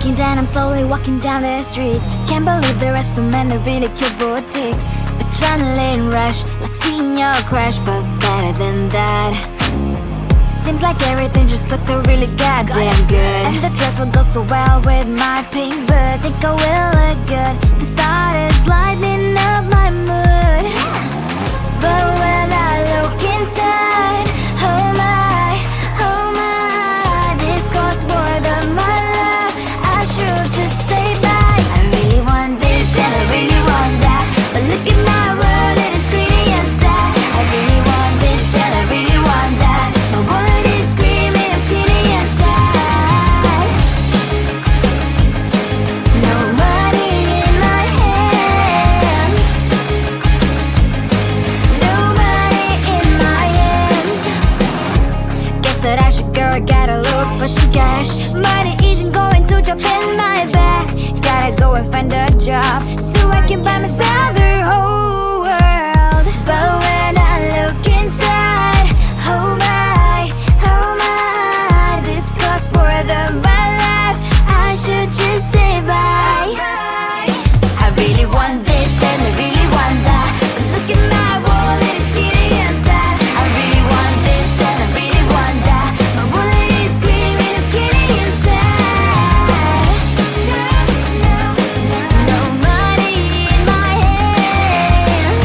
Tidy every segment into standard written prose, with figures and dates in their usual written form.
Looking down, I'm slowly walking down the streets. Can't believe there are so many really cute boutiques. Adrenaline rush, like seeing your crush, but better than that. Seems like everything just looks so really goddamn good. And the dress will go so well with my pink boots. Think I will look good. The start is lighting up my mood. But when I look inside, oh my, this costs more than my love. I should just say bye. I really want this and I really want that, but look at my world, it is greedy and sad. I really want this and I really want that. My wallet is screaming, I'm skinny and sad. No money in my hand. No money in my hand. Guess that I should go, I gotta look for some cash. Money isn't going to jump in my bag. Gotta go and find a job so I can buy myself the whole world. But when I look inside, oh my, this costs more than my life. I should just say bye. I really want this and I really want that, but look at my wallet, it's skinny and sad. I really want this and I really want that. My wallet is screaming, I'm skinny and sad. No money in my hand.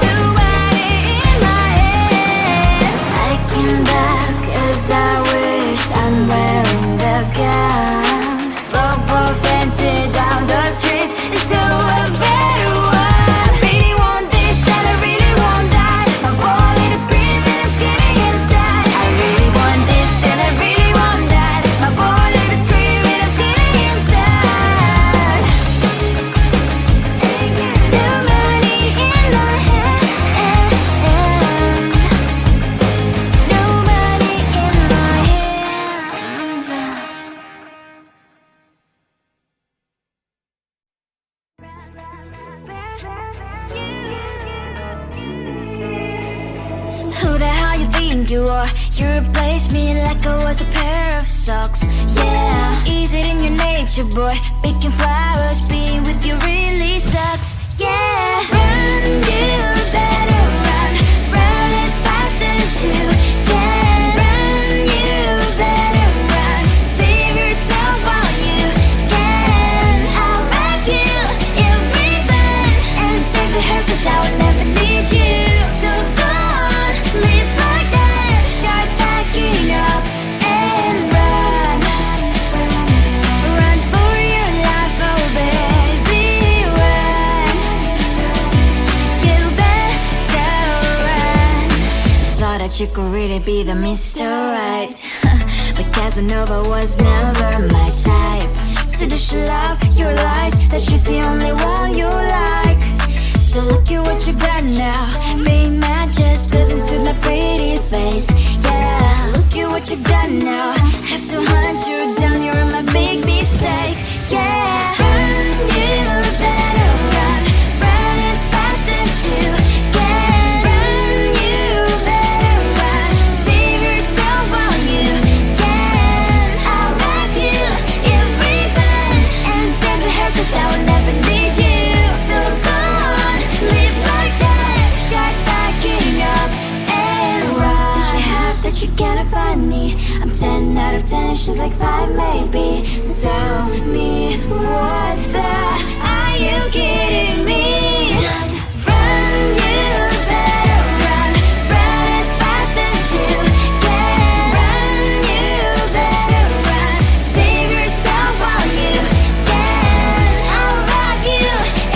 No money in my hand. I came back as I wished. I'm wearing the gown. Robo fancy down the streets into a better one. Really want this and I really want that. My wallet is screaming, I'm skinny inside. I really want this and I really want that. My wallet is screaming, I'm skinny inside. No money in my hand. No money in my hands. Who the hell you think you are? You replaced me like I was a pair of socks. Yeah, is it in your nature, boy? Picking flowers, being with you really sucks. Yeah, run, you better run. Run as fast as you can. Run, you better run. Save yourself while you can. I'll wrap you in ribbon and send to her, 'cause I will never need you. So go on, live like that. Start packing up and run. Run for your life, oh baby, run. You better run. Thought that you could really be the Mr. Right, but Casanova was never my type. So does she love your lies, that she's the only one you like? So look at what you've done now. Being mad just doesn't suit my pretty face. Yeah, look at what you've done now. Have to hunt you down, you're my big mistake. Yeah, run, you better run. Run as fast as you can. Run, you better run. Save yourself while you can. I'll wrap you in ribbon and send to her, 'cause I will never need you. So go on, live like that. Start packing up and run. What does she have that you cannot find me? I'm 10 out of 10, she's like 5 maybe. So tell me, what the, are you kidding me? Run, you better run. Run as fast as you can. Run, you better run. Save yourself while you can. I'll wrap you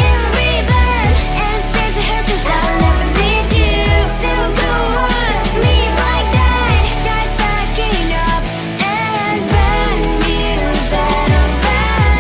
in ribbon and send to her, 'cause I'll never need you. So go on, live like that. Start packing up and run. You better run.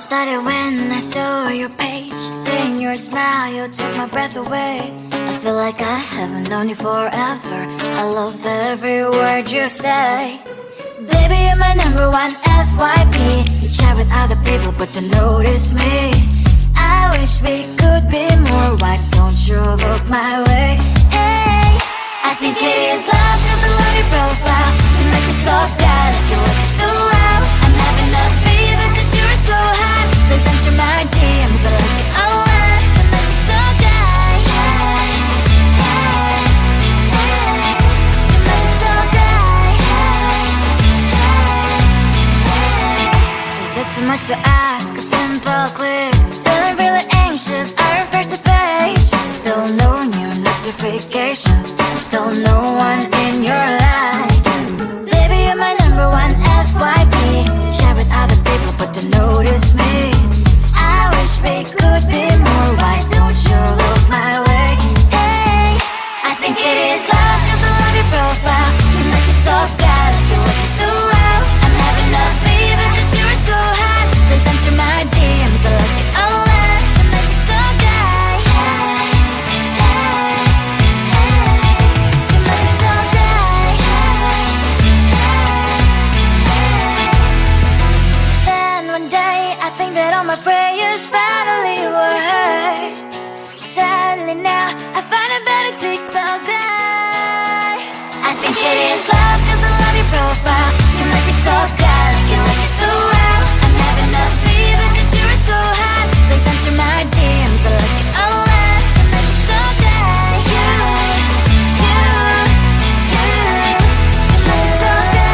started when I saw your page. Seeing your smile, you took my breath away. I feel like I haven't known you forever. I love every word you say. Baby, you're my number one FYP. You chat with other people, but you notice me. I wish we could be more. Why don't you look my way? Hey, I think it is love, cause I love your profile. You make me talk bad, like you like it so well. I'm having a fever cause you're so hot. Please answer my DMs, I like it a lot. You make me talk bad. Hey, hey, hey. You make me talk bad. Hey, hey. Is it too much to ask? A simple click. Feeling really anxious, I refresh the page. Still no new notifications. Still no one in your life. Baby, you're my number one FYP. Share with other people, but don't notice me. I wish we could be more. Why don't you look my way? Hey, I think it is love, cause I love your profile. You make it talk bad, like you like it so well. I'm having a fever cause you're so hot. Please answer my DMs, I like it a lot. You make it talk bad. Hey, hey, hey. You make it talk bad. Hey, hey, hey. Then one day I think that all my prayers finally were heard. Sadly now I find a better TikTok guy. I think it is love cause I love your profile. You make it talk bad, like you like it so well. I'm having a fever cause you're so hot. Please answer my DMs, I like it a lot. You make it talk bad. You make it talk bad.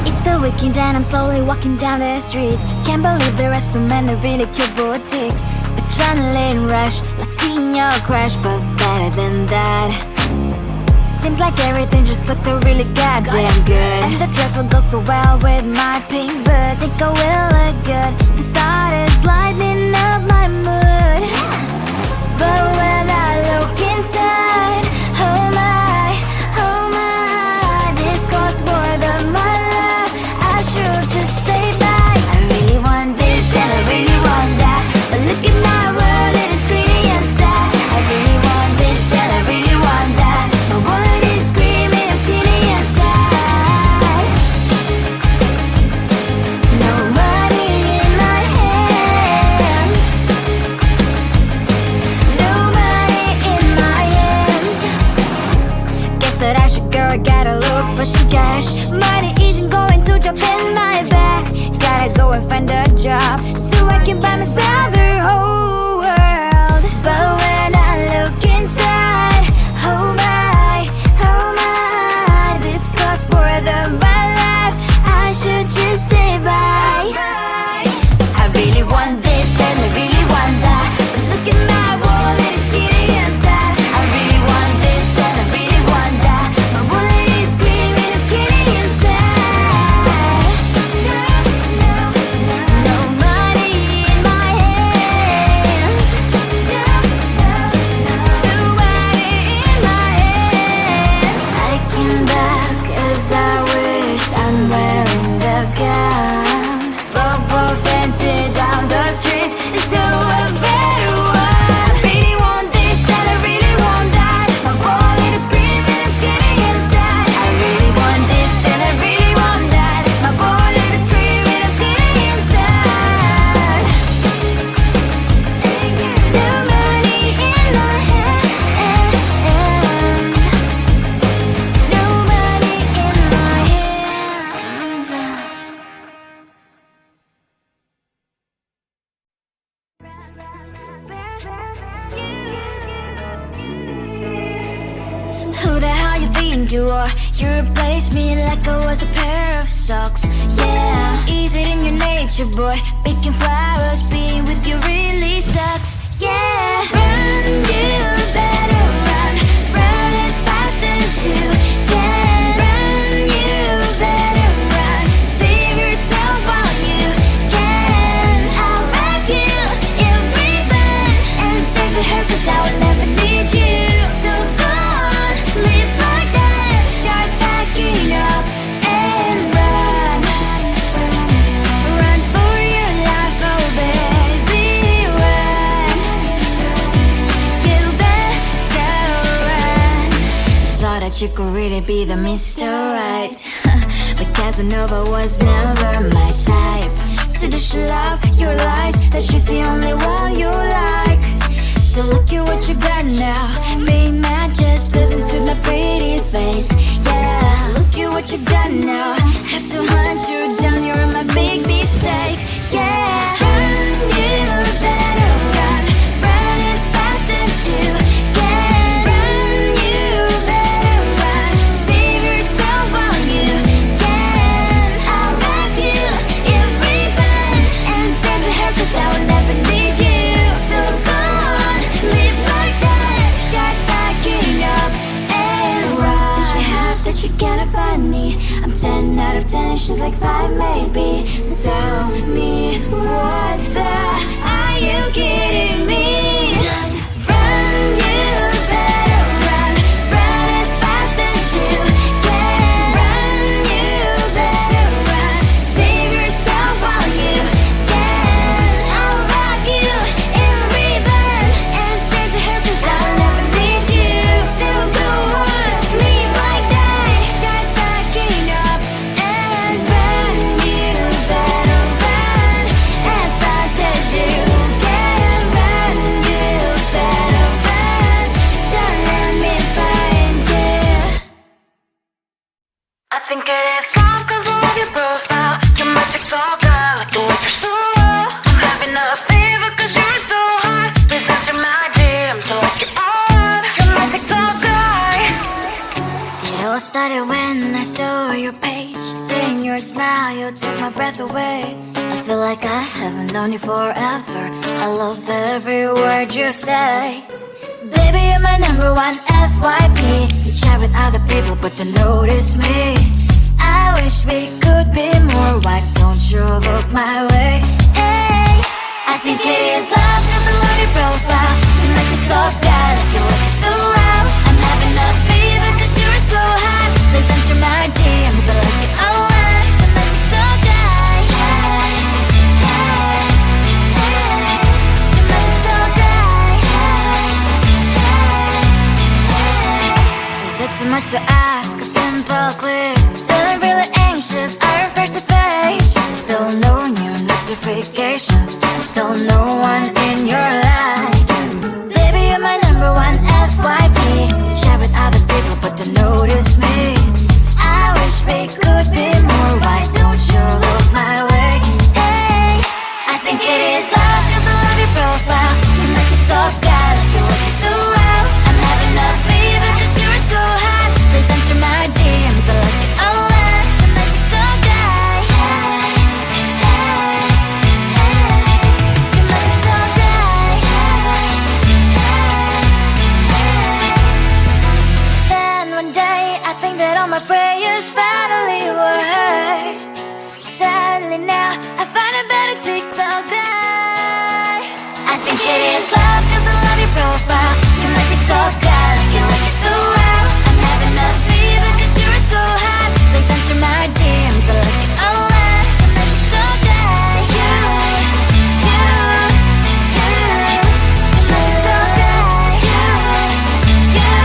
It's the weekend and I'm slowly walking down the streets. Can't believe there are so many really cute boutiques. Adrenaline rush, like seeing your crush, but better than that. Seems like everything just looks so really goddamn good. And the dress will go so well with my pink boots. Think I will look good. The start is lighting up my mood. But when I look inside, oh my, this costs more than my love. I should just say bye. I really want this and I really want that. But look at my world, it is pretty and sad. I really want this and I really want that. My wallet is screaming, I'm skinny and sad. No money in my hand. No money in my hand. Guess that I should go, I gotta look for some cash. Money isn't going to drop in my bag. Gotta go and find a job so I can buy myself the whole world. But when I look inside, oh my, this costs more than my life. I should just say bye. I really want this and I really want that. But look at my wallet, it's skinny and sad. I really want this and I really want that. My wallet is screaming, I'm skinny and sad. No money in my hand. No money in my hand. I came back as I wished. I'm wearing the gown. Both fancy down the street into a better one. I really want this and I really want that. My wallet is screaming, it's getting inside. I really want this and I really want that. My wallet is screaming, it's getting inside. No money in my hand. No money in my hand. Who the hell you think you are? You replaced me like I was a pair of socks. Yeah, is it in your nature, boy? Picking flowers, being with you really sucks. Yeah, run, you better run. Run as fast as you can. Run, you that you could really be the Mr. Right. But Casanova was never my type. So does she love your lies, that she's the only one you like? So look at what you've done now. Being mad just doesn't suit my pretty face. Yeah, look at what you've done now. Have to hunt you down, you're my big mistake. Yeah, run, you better run. Run as fast as you can. Run, you better run. Save yourself while you can. I'll wrap you in ribbon and send to her, 'cause I will never need you. So go on, live like that. Start backing up and run. Does she have that she cannot find me? I'm 10 out of 10, she's like 5 maybe. So tell me, what the are you kidding me? Run, you better run. Run as fast as you can. Run, you better run. Save yourself while you can. I'll wrap you in ribbon and send to her, 'cause I'll never need you. So go on, live like that. Start backing up and run. You better run as fast as you can. Run, you better run. Don't let me find you. I think it is love 'cause I love your profile. You're my TikTok guy, like the way you're so low. I'm having a fever 'cause you're so hot. Please answer my DMs, so like you're on. You're my TikTok guy. It all started when I saw your page. Seeing your smile, you took my breath away. I feel like I haven't known you forever. I love every word you say. Baby, you're my number one FYP. You chat with other people, but you notice me. I wish we could be more. Why don't you look my way? Hey, I think it is love 'cause I love your profile. You like to talk guy, like you look so well. I'm having a fever 'cause you're so hot. Please answer my DMs, I like it a lot. I'm like to talk guy. Hey, hey, hey. You're my TikTok guy. Is it too much to ask? A simple click. Feeling really anxious, I refresh the page. Still no new notifications. Still no one in your life. Baby, you're my number one FYP. Share with other people, but don't notice me. I wish we could be more. Why don't you look my way? Hey, I think it is love 'cause I love your profile. You make it talk guy, like you look so well. I'm having a fever 'cause you're so hot. Please answer my DMs, I like it a lot. You make it talk guy. Hey, hey, hey. You make it talk guy. Hey, hey, hey. Then one day I think that all my prayers finally were heard. Sadly now I find a better TikTok guy. I think it is love 'cause I love your profile. You're my TikTok guy, like you look so well. I'm having a fever 'cause you're so hot. Please answer my DMs, I like it a lot. I'm my TikTok guy. You, you're my TikTok guy. You.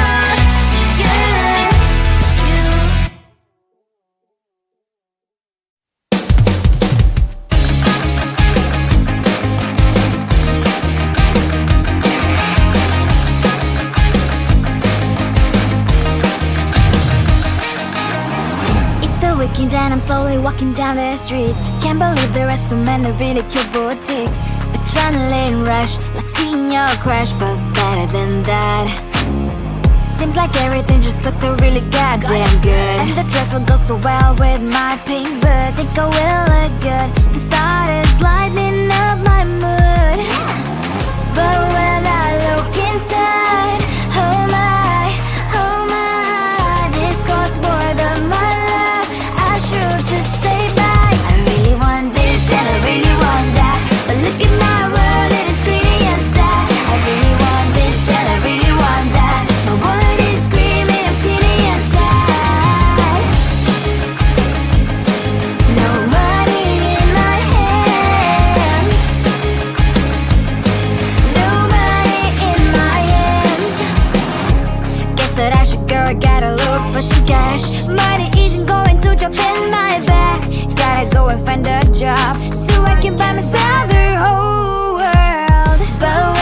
It's the weekend and I'm slowly walking down the streets. Can't believe the rest of men are really cute boutiques. Adrenaline rush, like seeing your crush, but better than that. Seems like everything just looks so really goddamn good. And the dress will go so well with my pink boots. Think I will look good. The thought is lighting up my mood. But when I look inside, oh my, this costs more than my love. I should just say bye. I really want this and I really want that, but look at my world, it is greedy and sad. I really want this and I really want that. My wallet is screaming, I'm skinny and sad. No money in my hand. No money in my hand. I gotta look for some cash. Money isn't going to jump in my back. Gotta go and find a job so I can buy myself the whole world. But